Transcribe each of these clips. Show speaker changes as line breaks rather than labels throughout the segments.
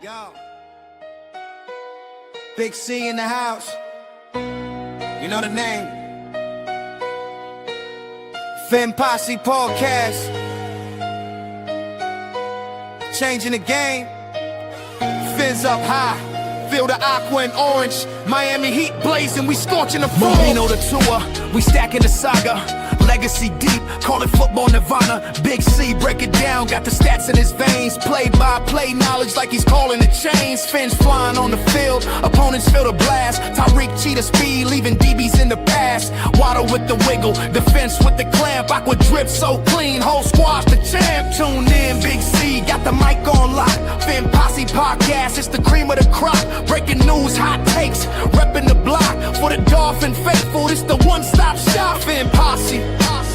Yo, Big C in the house. You know the name. Fin Posse Podcast. Changing the game. Fins up high. Feel the aqua and orange. Miami Heat blazing. We scorching the floor. Marino the tour. We stacking the saga. Legacy deep, call it football nirvana. Big C, break it down, got the stats in his veins. Play-by-play knowledge like he's calling the chains. Fins flying on the field, opponents feel the blast. Tyreek cheetah speed, leaving DBs in the past. Waddle with the wiggle, defense with the clamp. Aqua drip so clean, whole squad's the champ. Tune in, Big C, got the mic on lock. Fin Posse Podcast, it's the cream of the crop. Breaking news, hot takes, repping the block. For the Dolphin faithful, it's the one-stop shop. Fin Posse.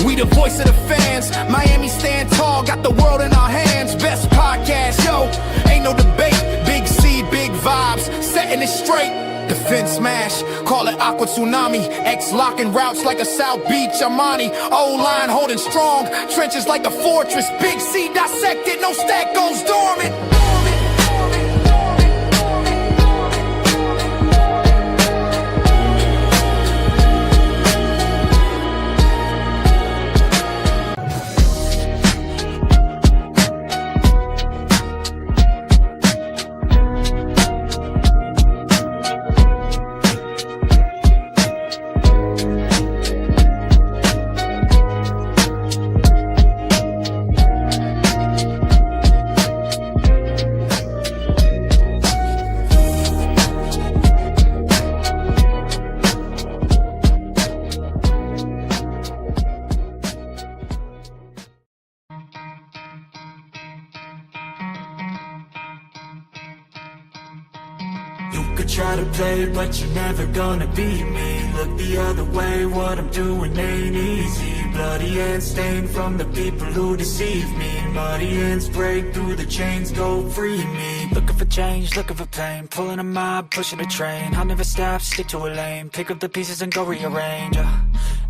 We the voice of the fans. Miami stand tall, got the world in our hands. Best podcast, yo, ain't no debate. Big C, big vibes, setting it straight. Defense smash, call it aqua tsunami. X locking routes like a South Beach Armani. O-line holding strong, trenches like a fortress. Big C dissected, no stack goes dormant.
Try to play, but you're never gonna beat me. Look the other way, what I'm doing ain't easy. Bloody hands stained from the people who deceive me. Muddy hands break through the chains, go free me. Looking for change, looking for pain. Pulling a mob, pushing a train. I'll never stop, stick to a lane. Pick up the pieces and go rearrange.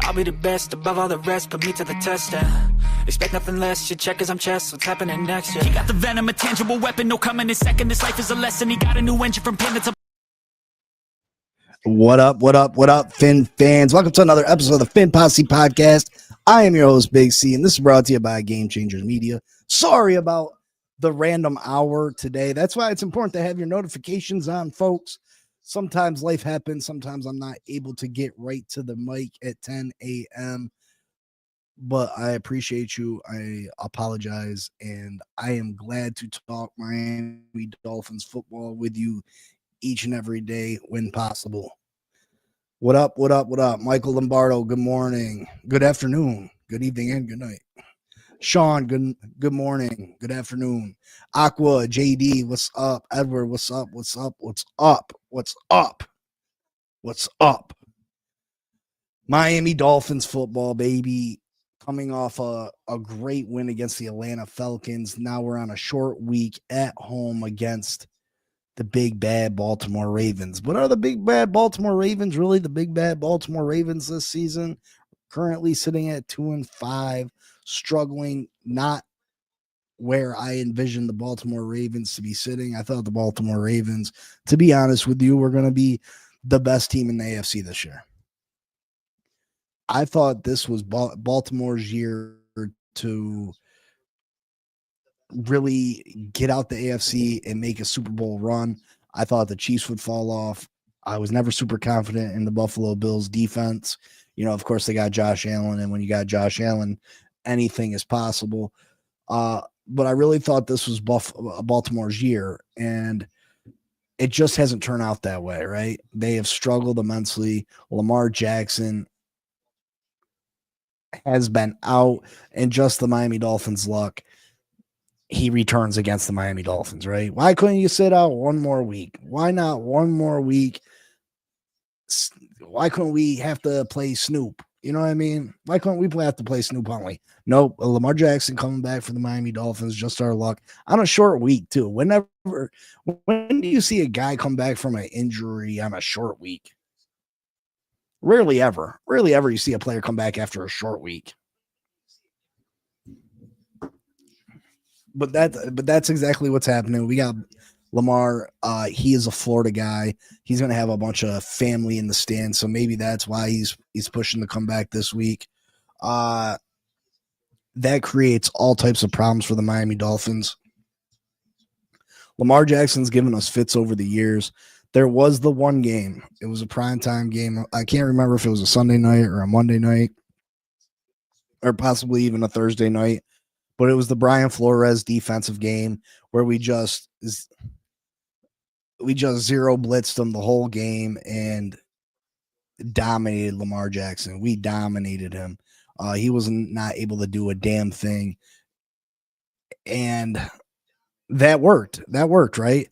I'll be the best above all the rest, put me to the test and expect nothing less, your check as I'm chess. What's happening next, yeah. He got the venom, a tangible weapon, no coming in second. This life is a lesson, he got a new engine from pin to
What up, Fin fans? Welcome to another episode of the Fin Posse Podcast. I am your host, Big C, and this is brought to you by Game Changers Media. Sorry about the random hour today. That's why it's important to have your notifications on, folks. Sometimes life happens. Sometimes I'm not able to get right to the mic at 10 a.m., but I appreciate you. I apologize, and I am glad to talk Miami Dolphins football with you each and every day when possible. What up? Michael Lombardo, good morning, good afternoon, good evening, and good night. Sean, good morning, good afternoon. Aqua, JD, what's up? Edward, what's up? Miami Dolphins football, baby. Coming off a great win against the Atlanta Falcons. Now we're on a short week at home against the big bad Baltimore Ravens. But are the big bad Baltimore Ravens really the big bad Baltimore Ravens this season? Currently sitting at 2-5, struggling, not where I envisioned the Baltimore Ravens to be sitting. I thought the Baltimore Ravens, to be honest with you, were going to be the best team in the AFC this year. I thought this was Baltimore's year to really get out the AFC and make a Super Bowl run. I thought the Chiefs would fall off. I was never super confident in the Buffalo Bills defense. You know, of course, they got Josh Allen, and when you got Josh Allen, anything is possible. But I really thought this was Baltimore's year, and it just hasn't turned out that way, right? They have struggled immensely. Lamar Jackson has been out, and just the Miami Dolphins' luck, he returns against the Miami Dolphins, right? Why couldn't you sit out one more week? Why not one more week? Why couldn't we have to play Snoop? You know what I mean? Why couldn't we have to play Snoop Huntley? Nope. Lamar Jackson coming back for the Miami Dolphins, just our luck. On a short week, too. When do you see a guy come back from an injury on a short week? Rarely ever you see a player come back after a short week. But that's exactly what's happening. We got Lamar, he is a Florida guy. He's going to have a bunch of family in the stands, so maybe that's why he's pushing to come back this week. That creates all types of problems for the Miami Dolphins. Lamar Jackson's given us fits over the years. There was the one game. It was a primetime game. I can't remember if it was a Sunday night or a Monday night or possibly even a Thursday night, but it was the Brian Flores defensive game where we just zero blitzed him the whole game and dominated Lamar Jackson. We dominated him. He was not able to do a damn thing. And that worked. That worked, right?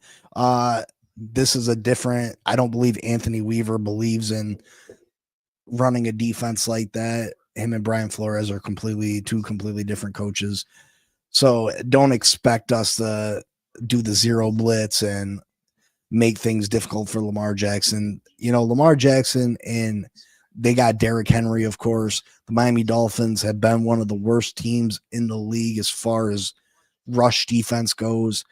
This is a different, I don't believe Anthony Weaver believes in running a defense like that. Him and Brian Flores are two completely different coaches. So don't expect us to do the zero blitz and make things difficult for Lamar Jackson. You know, Lamar Jackson, and they got Derrick Henry, of course. The Miami Dolphins have been one of the worst teams in the league as far as rush defense goes.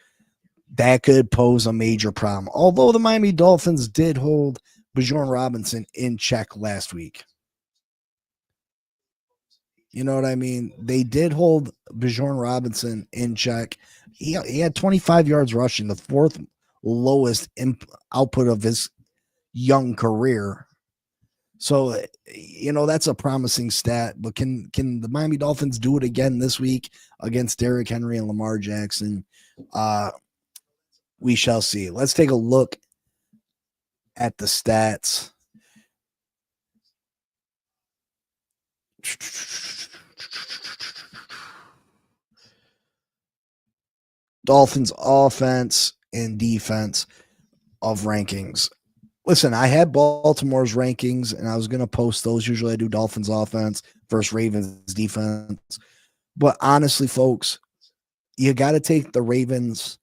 That could pose a major problem. Although the Miami Dolphins did hold Bijan Robinson in check last week. You know what I mean? They did hold Bijan Robinson in check. He had 25 yards rushing, the fourth lowest output of his young career. So, you know, that's a promising stat. But can the Miami Dolphins do it again this week against Derrick Henry and Lamar Jackson? We shall see. Let's take a look at the stats. Dolphins offense and defense of rankings. Listen, I had Baltimore's rankings and I was going to post those. Usually I do Dolphins offense versus Ravens defense. But honestly, folks, you got to take the Ravens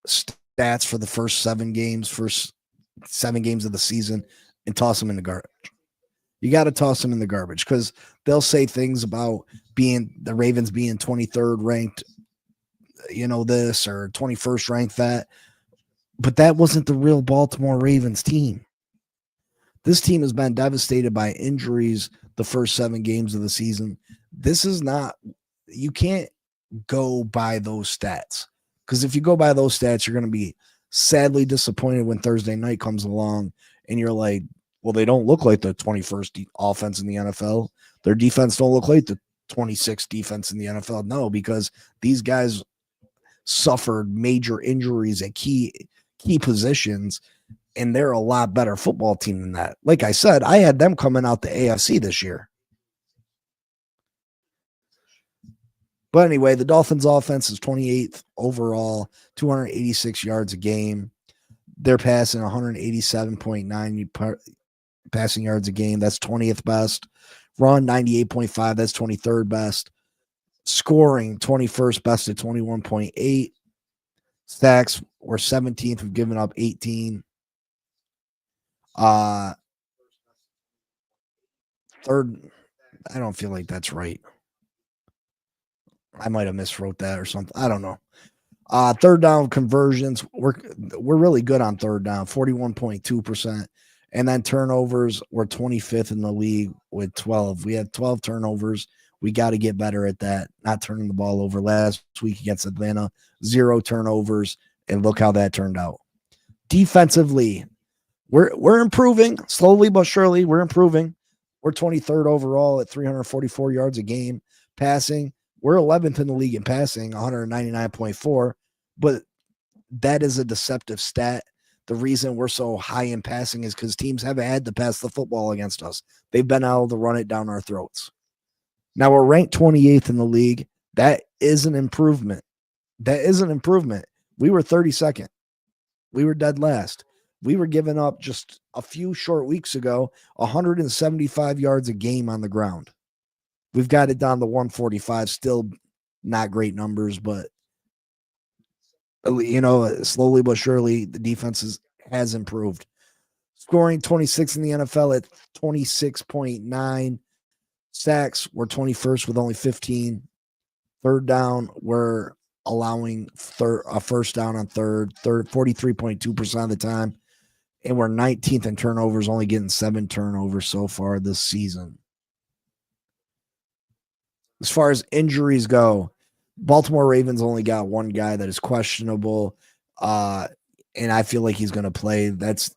stats for the first 7 games of the season and toss them in the garbage. You got to toss them in the garbage because they'll say things about the Ravens being 23rd ranked, you know, this or 21st ranked that. But that wasn't the real Baltimore Ravens team. This team has been devastated by injuries the first 7 games of the season. This is not, you can't go by those stats. Because if you go by those stats, you're going to be sadly disappointed when Thursday night comes along and you're like, well, they don't look like the 21st offense in the NFL. Their defense don't look like the 26th defense in the NFL. No, because these guys suffered major injuries at key positions, and they're a lot better football team than that. Like I said, I had them coming out the AFC this year. But anyway, the Dolphins offense is 28th overall, 286 yards a game. They're passing 187.9 passing yards a game. That's 20th best. Run 98.5. That's 23rd best. Scoring 21st best at 21.8. Sacks were 17th. We've given up 18. Third, I don't feel like that's right. I might have miswrote that or something. I don't know. Third down conversions, we're really good on third down, 41.2%. And then turnovers, we're 25th in the league with 12. We had 12 turnovers. We got to get better at that, not turning the ball over. Last week against Atlanta, 0 turnovers, and look how that turned out. Defensively, we're improving slowly but surely. We're improving. We're 23rd overall at 344 yards a game. Passing, we're 11th in the league in passing, 199.4, but that is a deceptive stat. The reason we're so high in passing is because teams haven't had to pass the football against us. They've been able to run it down our throats. Now we're ranked 28th in the league. That is an improvement. We were 32nd. We were dead last. We were giving up just a few short weeks ago 175 yards a game on the ground. We've got it down to 145. Still not great numbers, but you know, slowly but surely the defense has improved. Scoring 26 in the NFL at 26.9. Sacks, we're 21st with only 15. Third down, we're allowing a first down on third 43.2% of the time. And we're 19th in turnovers, only getting 7 turnovers so far this season. As far as injuries go, Baltimore Ravens only got one guy that is questionable, and I feel like he's going to play. That's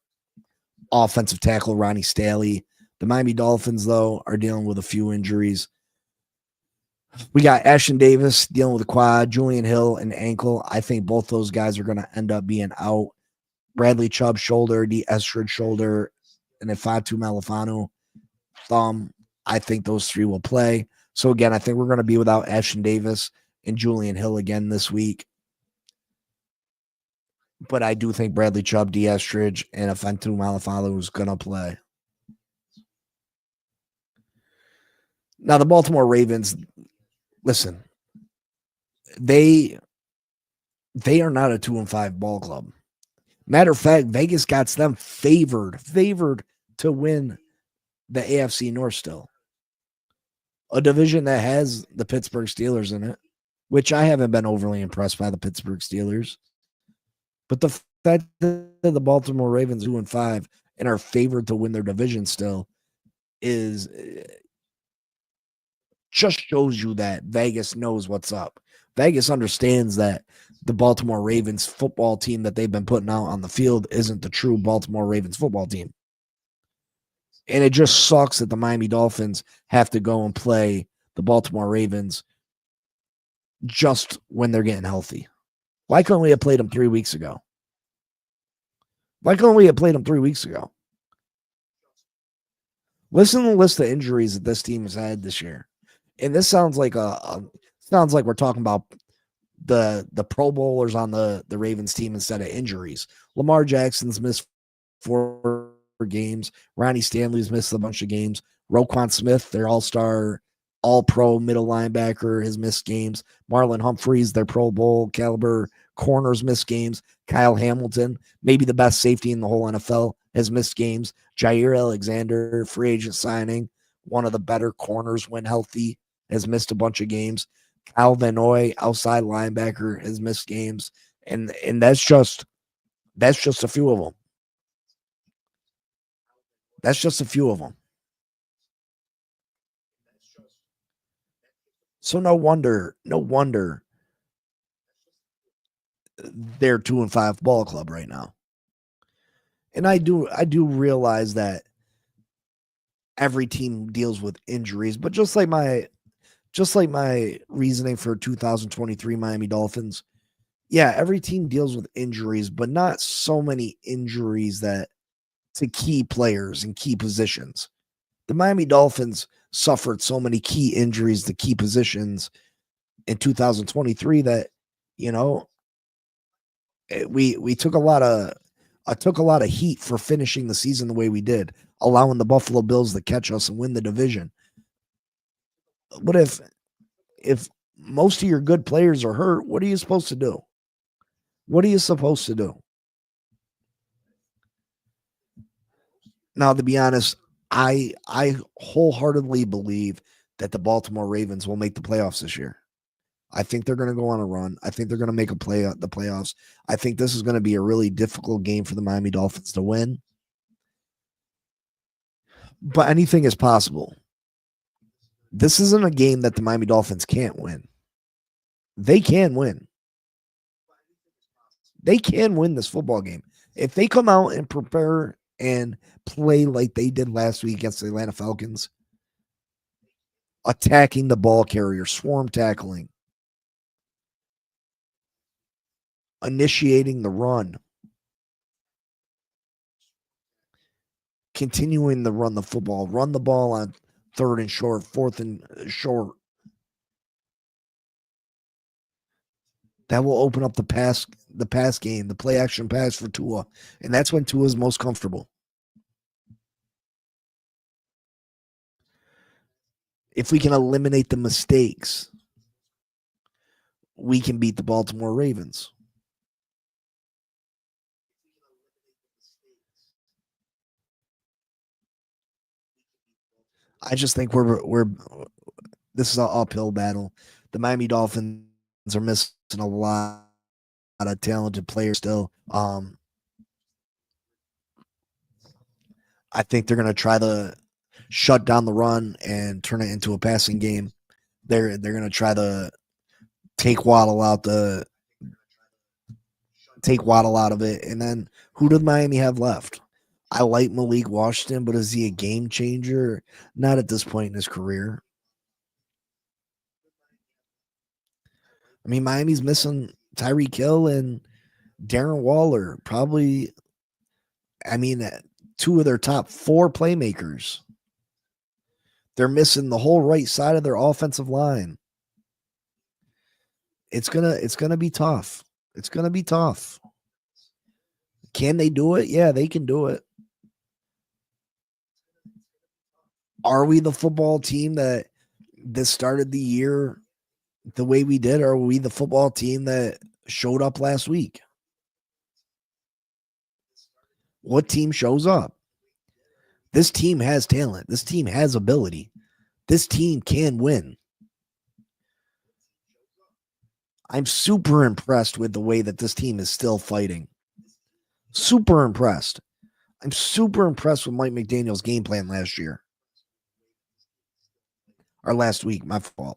offensive tackle Ronnie Stanley. The Miami Dolphins, though, are dealing with a few injuries. We got Ashton Davis dealing with a quad, Julian Hill an ankle. I think both those guys are going to end up being out. Bradley Chubb shoulder, D. Estridge shoulder, and then Fatu Malafanu thumb. I think those 3 will play. So again, I think we're going to be without Ashton Davis and Julian Hill again this week. But I do think Bradley Chubb, D. Estridge, and Fatu Malafanu is going to play. Now the Baltimore Ravens, listen, they are not a 2-5 ball club. Matter of fact, Vegas got them favored to win the AFC North still. A division that has the Pittsburgh Steelers in it, which I haven't been overly impressed by the Pittsburgh Steelers. But the fact that the Baltimore Ravens 2-5 and are favored to win their division still is just shows you that Vegas knows what's up. Vegas understands that the Baltimore Ravens football team that they've been putting out on the field isn't the true Baltimore Ravens football team. And it just sucks that the Miami Dolphins have to go and play the Baltimore Ravens just when they're getting healthy. Why couldn't we have played them 3 weeks ago? Listen to the list of injuries that this team has had this year. And this sounds like we're talking about the Pro Bowlers on the Ravens team instead of injuries. Lamar Jackson's missed 4 games. Ronnie Stanley's missed a bunch of games. Roquan Smith, their all-star, all-pro middle linebacker, has missed games. Marlon Humphreys, their Pro Bowl caliber corners, missed games. Kyle Hamilton, maybe the best safety in the whole NFL, has missed games. Jair Alexander, free agent signing, one of the better corners when healthy, has missed a bunch of games. Kyle Van Noy, outside linebacker, has missed games. And that's just a few of them. That's just a few of them. So no wonder they're 2-5 ball club right now. And I do realize that every team deals with injuries, but just like my reasoning for 2023 Miami Dolphins, yeah, every team deals with injuries, but not so many injuries that to key players and key positions. The Miami Dolphins suffered so many key injuries to key positions in 2023 that, we took a lot of heat for finishing the season the way we did, allowing the Buffalo Bills to catch us and win the division. But if most of your good players are hurt, what are you supposed to do? Now, to be honest, I wholeheartedly believe that the Baltimore Ravens will make the playoffs this year. I think they're going to go on a run. I think they're going to make the playoffs. I think this is going to be a really difficult game for the Miami Dolphins to win. But anything is possible. This isn't a game that the Miami Dolphins can't win. They can win. They can win this football game. If they come out and prepare and play like they did last week against the Atlanta Falcons, attacking the ball carrier, swarm tackling, initiating the run, continuing to run the football, run the ball on 3rd and short, 4th and short. That will open up the pass game, the play action pass for Tua. And that's when Tua is most comfortable. If we can eliminate the mistakes, we can beat the Baltimore Ravens. I just think we're this is an uphill battle. The Miami Dolphins are missing a lot of talented players still. I think they're going to try to shut down the run and turn it into a passing game. They're going to try to take Waddle out of it, and then who did Miami have left? I like Malik Washington, but is he a game changer? Not at this point in his career. I mean, Miami's missing Tyreek Hill and Darren Waller. Probably, I mean, two of their top four playmakers. They're missing the whole right side of their offensive line. It's gonna be tough. It's gonna be tough. Can they do it? Yeah, they can do it. Are we the football team that started the year the way we did? Or are we the football team that showed up last week? What team shows up? This team has talent. This team has ability. This team can win. I'm super impressed with the way that this team is still fighting. Super impressed. I'm super impressed with Mike McDaniel's game plan last year. Or last week, my fault.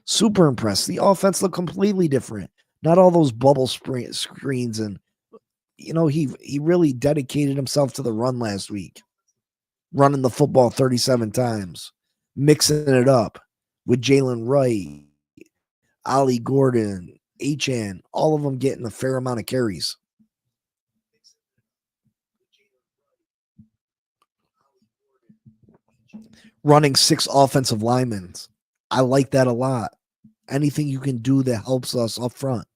Super impressed. The offense looked completely different. Not all those bubble screens, and he really dedicated himself to the run last week. Running the football 37 times, mixing it up with Jalen Wright, Ollie Gordon, Achan, all of them getting a fair amount of carries. Running 6 offensive linemen. I like that a lot. Anything you can do that helps us up front.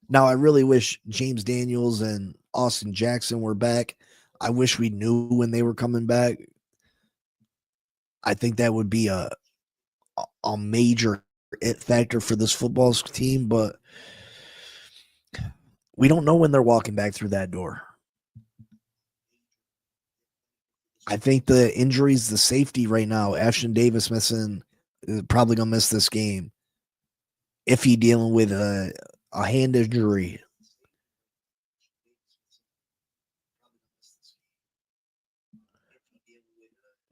Now, I really wish James Daniels and Austin Jackson were back. I wish we knew when they were coming back. I think that would be a major it factor for this football team, but we don't know when they're walking back through that door. I think the injuries, the safety right now, Ashton Davis missing, is probably going to miss this game. If he dealing with a hand injury.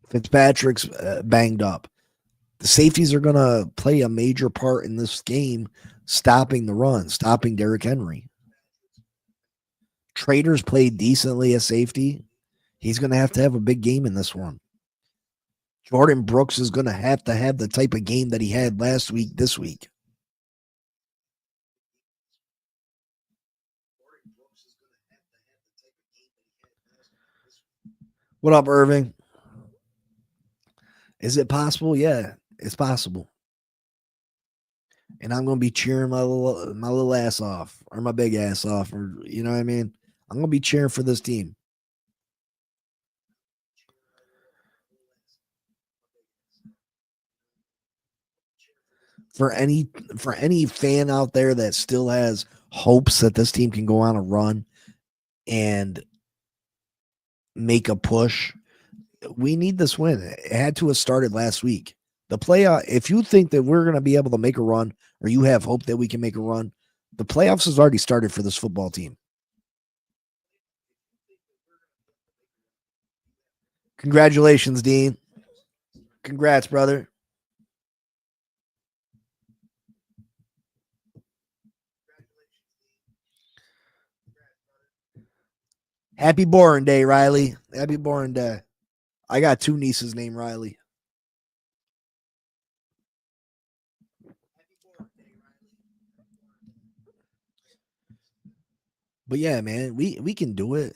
Fitzpatrick's banged up. The safeties are going to play a major part in this game, stopping the run, stopping Derrick Henry. Traders played decently as safety. He's going to have a big game in this one. Jordan Brooks is going to have the type of game that he had last week, this week. What up, Irving? Is it possible? Yeah, it's possible. And I'm going to be cheering my little ass off, or my big ass off, or you know what I mean? I'm going to be cheering for this team. For any fan out there that still has hopes that this team can go on a run and make a push, we need this win. It had to have started last week. The playoff, if you think that we're going to be able to make a run, or you have hope that we can make a run, the playoffs has already started for this football team. Congratulations, Dean. Congrats, brother. Happy born day, Riley. Happy born day. I got 2 nieces named Riley. But yeah, man, we can do it.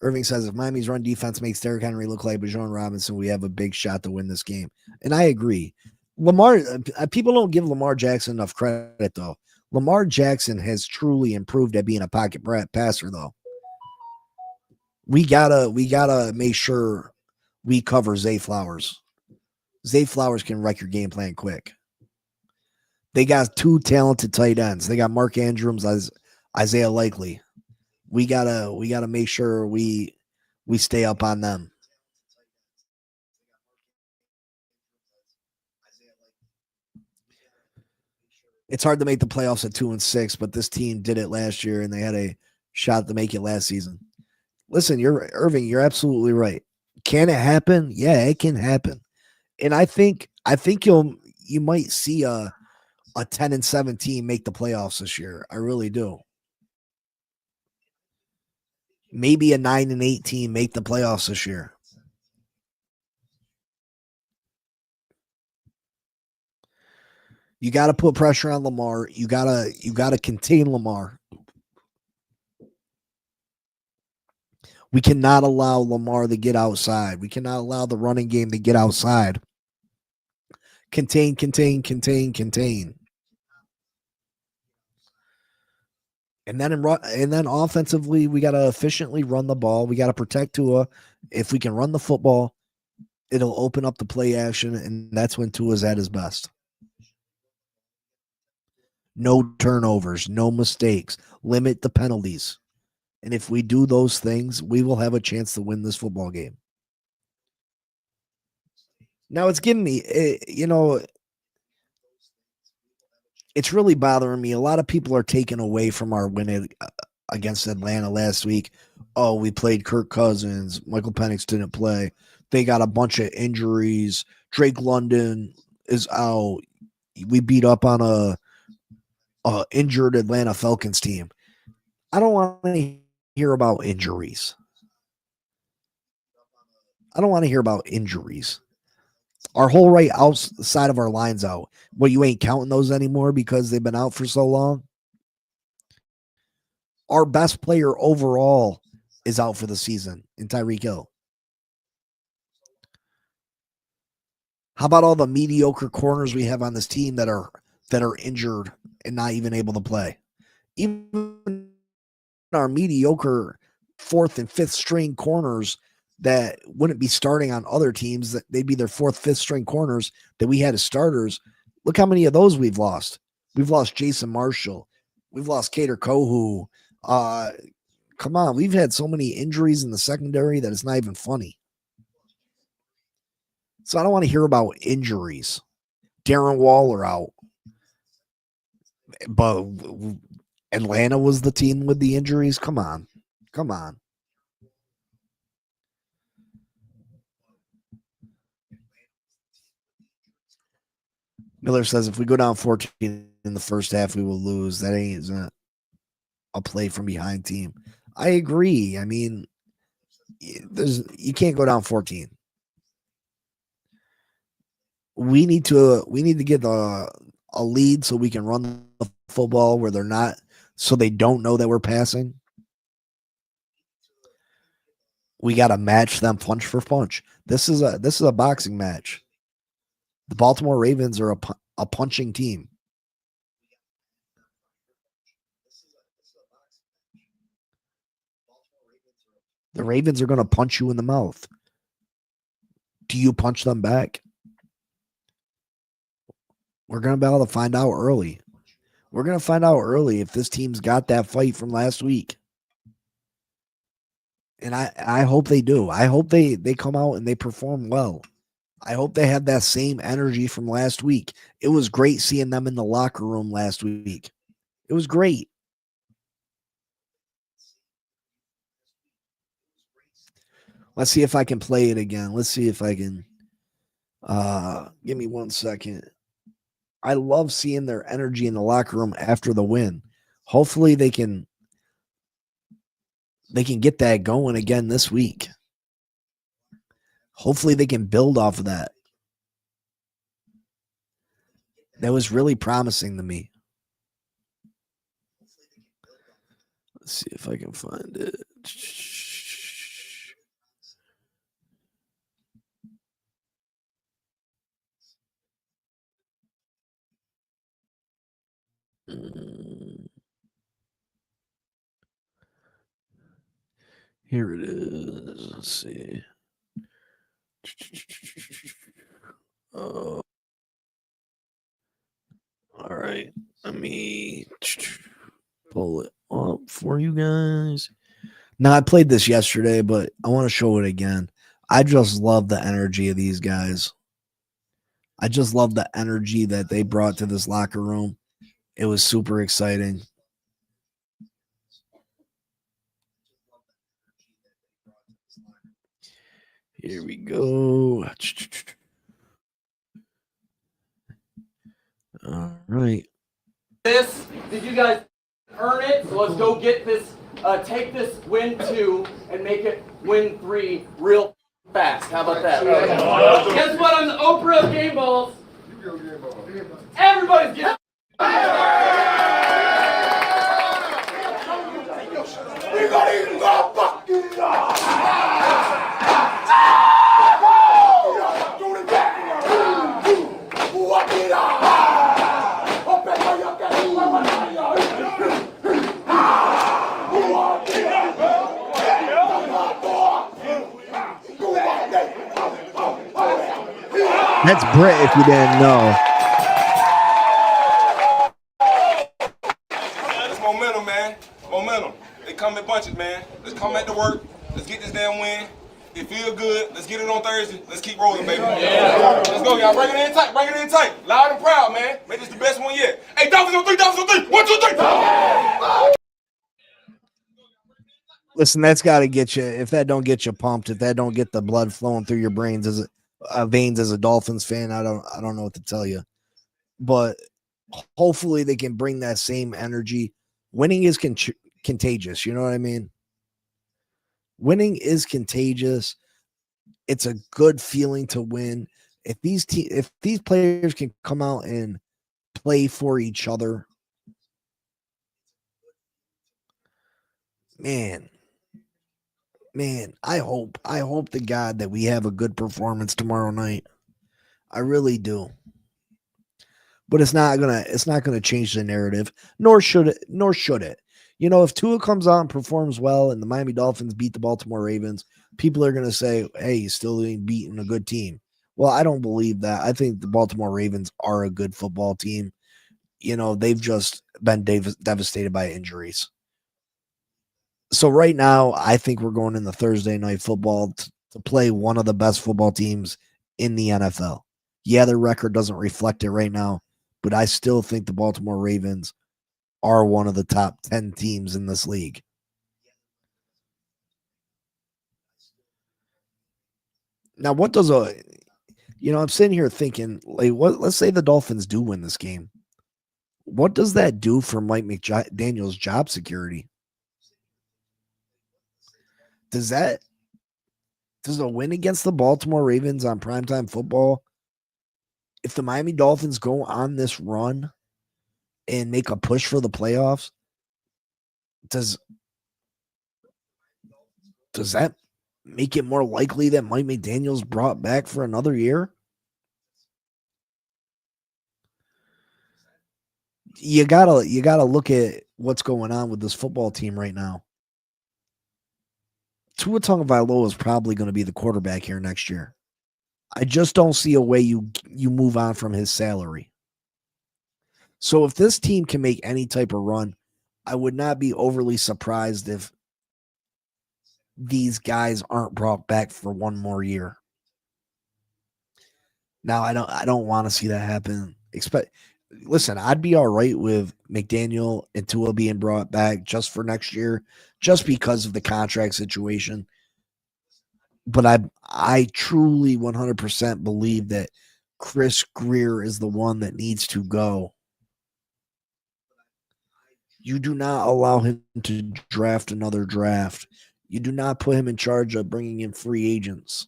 Irving says if Miami's run defense makes Derrick Henry look like Bijan Robinson, we have a big shot to win this game. And I agree. Lamar, people don't give Lamar Jackson enough credit, though. Lamar Jackson has truly improved at being a pocket passer, though. We gotta make sure we cover Zay Flowers. Zay Flowers can wreck your game plan quick. They got 2 talented tight ends. They got Mark Andrews, Isaiah Likely. We gotta make sure we stay up on them. It's hard to make the playoffs at 2-6, but this team did it last year and they had a shot to make it last season. Listen, Irving, you're absolutely right. Can it happen? Yeah, it can happen. And I think you might see a 10-7 team make the playoffs this year. I really do. Maybe a 9-8 team make the playoffs this year. You got to put pressure on Lamar. You got to contain Lamar. We cannot allow Lamar to get outside. We cannot allow the running game to get outside. Contain. And then offensively, we got to efficiently run the ball. We got to protect Tua. If we can run the football, it'll open up the play action, and that's when Tua's at his best. No turnovers, no mistakes, limit the penalties. And if we do those things, we will have a chance to win this football game. Now it's giving me, it's really bothering me. A lot of people are taken away from our win against Atlanta last week. Oh, we played Kirk Cousins. Michael Penix didn't play. They got a bunch of injuries. Drake London is out. We beat up on a injured Atlanta Falcons team. I don't want to hear about injuries. Our whole right outside of our line's out. Well, you ain't counting those anymore because they've been out for so long. Our best player overall is out for the season in Tyreek Hill. How about all the mediocre corners we have on this team that are injured and not even able to play? Even our mediocre fourth and fifth string corners that wouldn't be starting on other teams, that they'd be their fourth, fifth string corners that we had as starters. Look how many of those we've lost. We've lost Jason Marshall. We've lost Kader Kohu. Come on. We've had so many injuries in the secondary that it's not even funny. So I don't want to hear about injuries. Darren Waller out. But Atlanta was the team with the injuries. Come on. Miller says if we go down 14 in the first half, we will lose. That ain't a play from behind team. I agree. I mean, you can't go down 14. We need to get a lead so we can run the football where they're not, so they don't know that we're passing. We got to match them punch for punch. This is a boxing match. The Baltimore Ravens are a punching team. The Ravens are going to punch you in the mouth. Do you punch them back? We're going to be able to find out early. We're going to find out early if this team's got that fight from last week. And I hope they do. I hope they come out and they perform well. I hope they have that same energy from last week. It was great seeing them in the locker room last week. It was great. Let's see if I can play it again. Let's see if I can. Give me 1 second. I love seeing their energy in the locker room after the win. Hopefully they can get that going again this week. Hopefully they can build off of that. That was really promising to me. Let's see if I can find it. Here it is. Let's see. Oh. All right. Let me pull it up for you guys. Now, I played this yesterday, but I want to show it again. I just love the energy of these guys. I just love the energy that they brought to this locker room. It was super exciting. Here we go. All right.
Did you guys earn it? So let's go get this, take this win 2 and make it win 3 real fast. How about that? Guess what? On the Oprah of Game Balls, everybody's getting.
We gonna even go fucking
That's Brit if you didn't know.
It's momentum, man. Momentum. They come in bunches, man. Let's come back to work. Let's get this damn win. It feel good. Let's get it on Thursday. Let's keep rolling, baby. Yeah. Let's go, y'all. Bring it in tight. Bring it in tight. Loud and proud, man. Make this the best one yet. Hey, Dolphins on 3. Dolphins on 3. 1, 2, 3.
Listen, that's got to get you. If that don't get you pumped, if that don't get the blood flowing through your brains as veins as a Dolphins fan, I don't know what to tell you. But hopefully they can bring that same energy. Winning is contagious. You know what I mean? Winning is contagious. It's a good feeling to win. If these players can come out and play for each other, man, I hope to God that we have a good performance tomorrow night. I really do. But it's not gonna change the narrative, nor should it. You know, if Tua comes out and performs well and the Miami Dolphins beat the Baltimore Ravens, people are going to say, hey, he's still beating a good team. Well, I don't believe that. I think the Baltimore Ravens are a good football team. You know, they've just been devastated by injuries. So right now, I think we're going into Thursday night football to play one of the best football teams in the NFL. Yeah, their record doesn't reflect it right now, but I still think the Baltimore Ravens are one of the top 10 teams in this league. Now, what does I'm sitting here thinking, like, let's say the Dolphins do win this game. What does that do for Mike McDaniel's job security? Does a win against the Baltimore Ravens on primetime football, if the Miami Dolphins go on this run and make a push for the playoffs, does that make it more likely that Mike McDaniel's brought back for another year? You gotta look at what's going on with this football team right now. Tua Tagovailoa is probably going to be the quarterback here next year. I just don't see a way you move on from his salary. So if this team can make any type of run, I would not be overly surprised if these guys aren't brought back for one more year. Now, I don't want to see that happen. Listen, I'd be all right with McDaniel and Tua being brought back just for next year, just because of the contract situation. But I truly 100% believe that Chris Grier is the one that needs to go. You do not allow him to draft another draft. You do not put him in charge of bringing in free agents.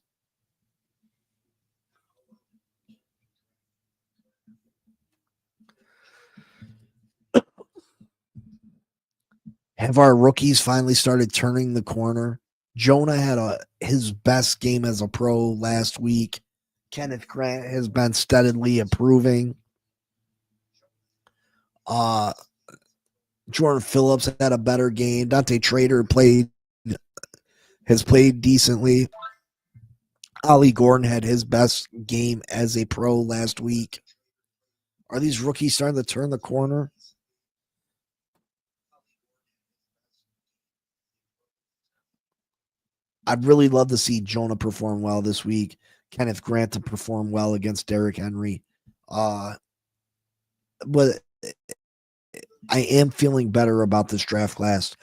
Have our rookies finally started turning the corner? Jonah had his best game as a pro last week. Kenneth Grant has been steadily improving. Jordan Phillips had a better game. Dante Trader has played decently. Ollie Gordon had his best game as a pro last week. Are these rookies starting to turn the corner? I'd really love to see Jonah perform well this week. Kenneth Grant to perform well against Derrick Henry. But I am feeling better about this draft class.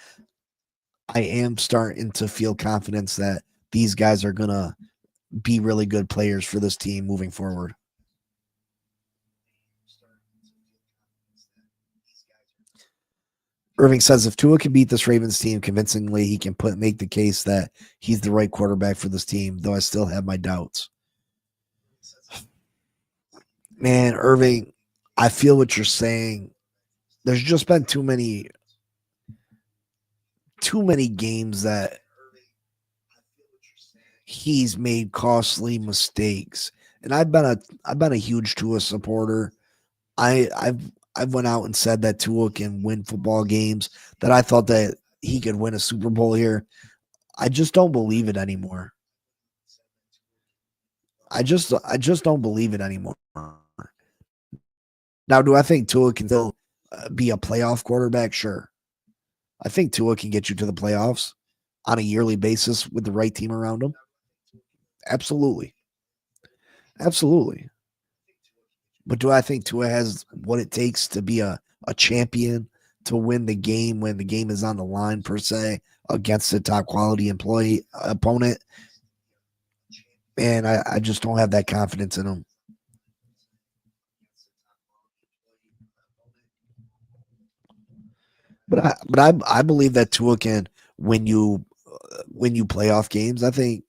I am starting to feel confidence that these guys are going to be really good players for this team moving forward. Irving says if Tua can beat this Ravens team convincingly, he can make the case that he's the right quarterback for this team, though I still have my doubts. Man, Irving, I feel what you're saying. There's just been too many games that he's made costly mistakes. And I've been a huge Tua supporter. I've went out and said that Tua can win football games, that I thought that he could win a Super Bowl here. I just don't believe it anymore. I just don't believe it anymore. Now, do I think Tua can still be a playoff quarterback? Sure. I think Tua can get you to the playoffs on a yearly basis with the right team around him. Absolutely. Absolutely. But do I think Tua has what it takes to be a champion, to win the game when the game is on the line, per se, against a top quality opponent? Man, I just don't have that confidence in him. But I believe that Tua can win you playoff games. I think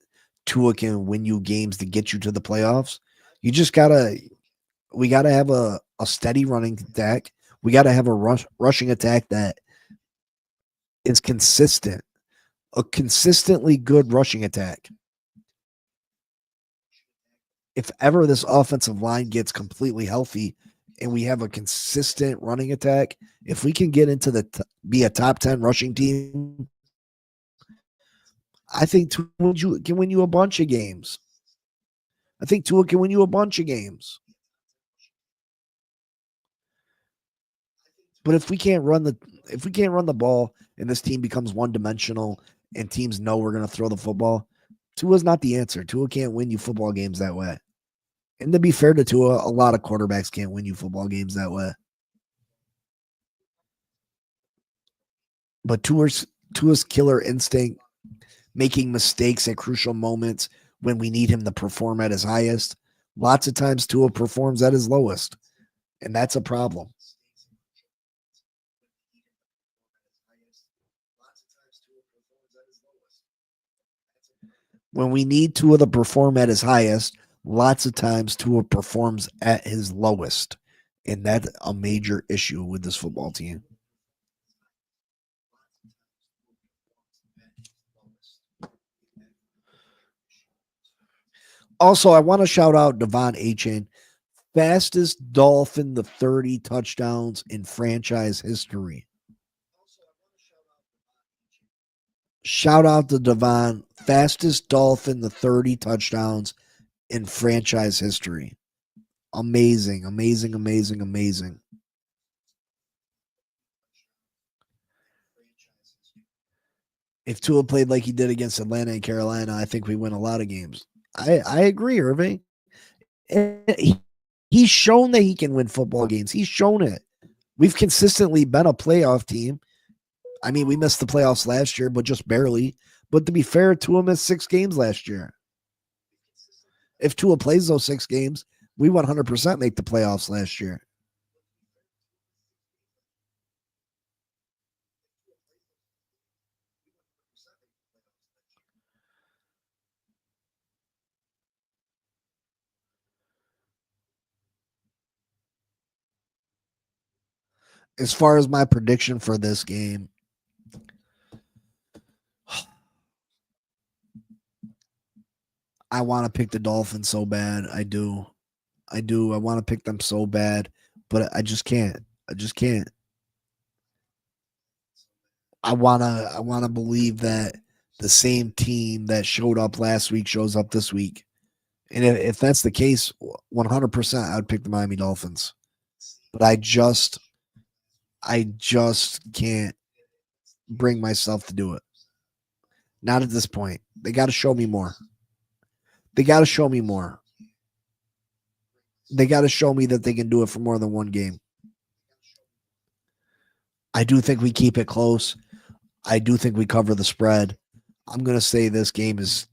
Tua can win you games to get you to the playoffs. We gotta have a steady running attack. We gotta have a rushing attack that is consistent, a consistently good rushing attack. If ever this offensive line gets completely healthy and we have a consistent running attack, if we can get into be a top 10 rushing team, I think Tua can win you a bunch of games. I think Tua can win you a bunch of games. But if we can't run the ball and this team becomes one-dimensional and teams know we're going to throw the football, Tua's not the answer. Tua can't win you football games that way. And to be fair to Tua, a lot of quarterbacks can't win you football games that way. But Tua's killer instinct, making mistakes at crucial moments when we need him to perform at his highest, lots of times Tua performs at his lowest. And that's a problem. When we need Tua to perform at his highest, lots of times Tua performs at his lowest. And that's a major issue with this football team. Also, I want to shout out Devon Achane, fastest Dolphin to 30 touchdowns in franchise history. Shout out to Devon, fastest Dolphin to 30 touchdowns in franchise history. Amazing, amazing, amazing, amazing. If Tua played like he did against Atlanta and Carolina, I think we win a lot of games. I agree, Irving. He's shown that he can win football games. He's shown it. We've consistently been a playoff team. I mean, we missed the playoffs last year, but just barely. But to be fair, Tua missed 6 games last year. If Tua plays those 6 games, we 100% make the playoffs last year. As far as my prediction for this game, I want to pick the Dolphins so bad. I do. I want to pick them so bad, but I just can't. I wanna believe that the same team that showed up last week shows up this week. And if that's the case, 100% I would pick the Miami Dolphins. But I just can't bring myself to do it. Not at this point. They got to show me more. They got to show me that they can do it for more than one game. I do think we keep it close. I do think we cover the spread. I'm going to say this game is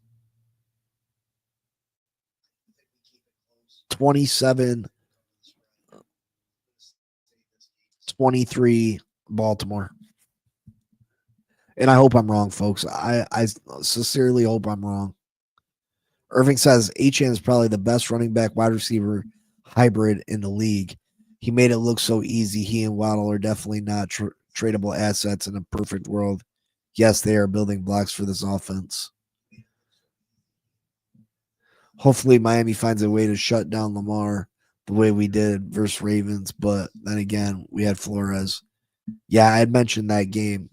27-23 Baltimore. And I hope I'm wrong, folks. I sincerely hope I'm wrong. Irving says Achane is probably the best running back wide receiver hybrid in the league. He made it look so easy. He and Waddle are definitely not tradable assets in a perfect world. Yes, they are building blocks for this offense. Hopefully Miami finds a way to shut down Lamar the way we did versus Ravens. But then again, we had Flores. Yeah, I had mentioned that game.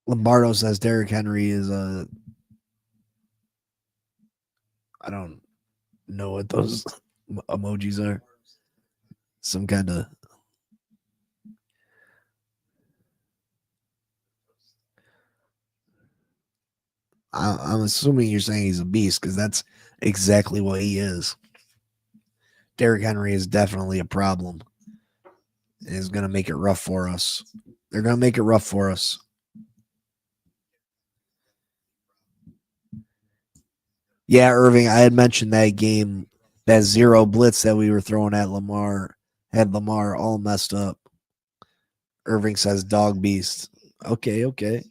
Lombardo says Derrick Henry is a... I don't know what those emojis are. Some kind of... I'm assuming you're saying he's a beast because that's exactly what he is. Derrick Henry is definitely a problem. And is going to make it rough for us. They're going to make it rough for us. Yeah, Irving, I had mentioned that game, that zero blitz that we were throwing at Lamar, had Lamar all messed up. Irving says dog beast. Okay.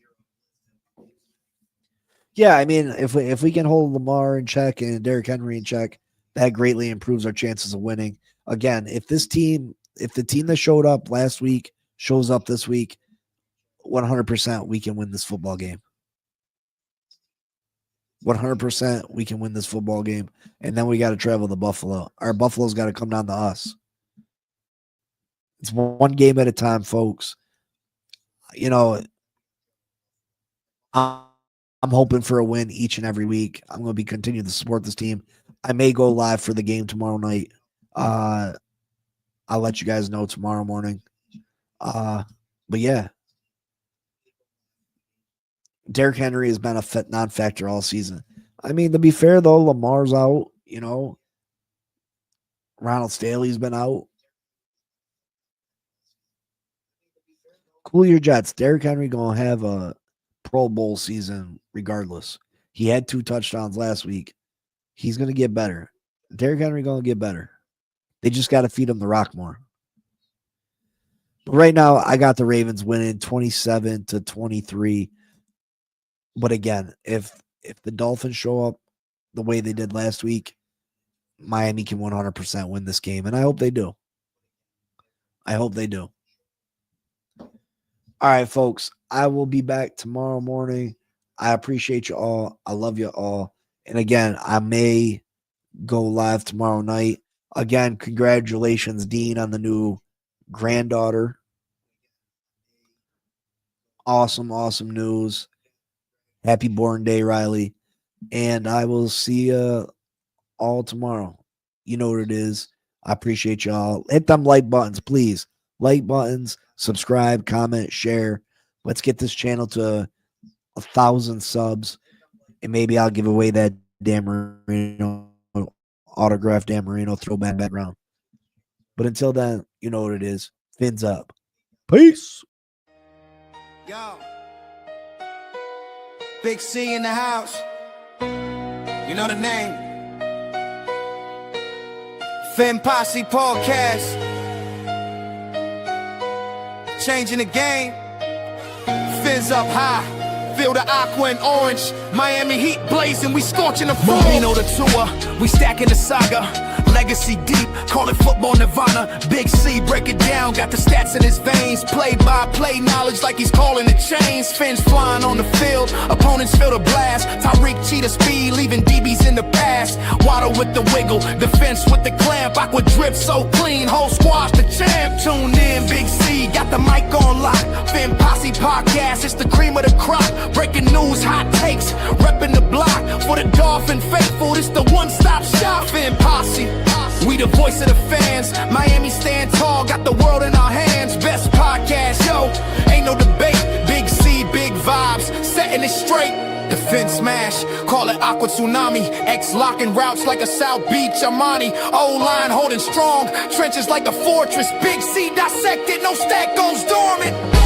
Yeah, I mean, if we can hold Lamar in check and Derrick Henry in check, that greatly improves our chances of winning. Again, if the team that showed up last week shows up this week, 100% we can win this football game. 100% we can win this football game. And then we got to travel to Buffalo. Our Buffalo's got to come down to us. It's one game at a time, folks. You know, I'm hoping for a win each and every week. I'm going to be continuing to support this team. I may go live for the game tomorrow night. I'll let you guys know tomorrow morning. But yeah. Derrick Henry has been a non-factor all season. I mean, to be fair, though, Lamar's out. You know, Ronald Staley's been out. Cool your jets. Derrick Henry going to have a Pro Bowl season regardless. He had 2 touchdowns last week. He's going to get better. Derrick Henry going to get better. They just got to feed him the rock more. But right now, I got the Ravens winning 27-23. But again, if the Dolphins show up the way they did last week, Miami can 100% win this game. And I hope they do. I hope they do. All right, folks. I will be back tomorrow morning. I appreciate you all. I love you all. And again, I may go live tomorrow night. Again, congratulations, Dean, on the new granddaughter. Awesome news. Happy born day, Riley. And I will see you all tomorrow. You know what it is. I appreciate y'all. Hit them like buttons, please. Like buttons, subscribe, comment, share. Let's get this channel to 1,000 subs. And maybe I'll give away that Dan Marino autographed Dan Marino throwback background. But until then, you know what it is. Fins up. Peace.
Yo. Big C in the house. You know the name. Fin Posse Podcast. Changing the game. Fins up high. Feel the aqua and orange. Miami heat blazing. We scorching the floor. Marino the tour. We stacking the saga. Legacy deep, call it football nirvana. Big C, break it down, got the stats in his veins. Play-by-play knowledge like he's calling the chains. Fins flying on the field, opponents feel the blast. Tyreek cheetah speed, leaving DBs in the past. Waddle with the wiggle, defense with the clamp. Aqua drip so clean, whole squash the champ. Tune in, Big C, got the mic on lock. Fin Posse Podcast, it's the cream of the crop. Breaking news, hot takes, repping the block. For the Dolphin faithful, it's the one-stop shop. Fin Posse. We the voice of the fans. Miami stand tall, got the world in our hands. Best podcast, yo, ain't no debate. Big C, big vibes, setting it straight. The Fin smash, call it aqua tsunami. X locking routes like a South Beach Armani. O-line holding strong, trenches like a fortress. Big C dissected, no stack goes dormant.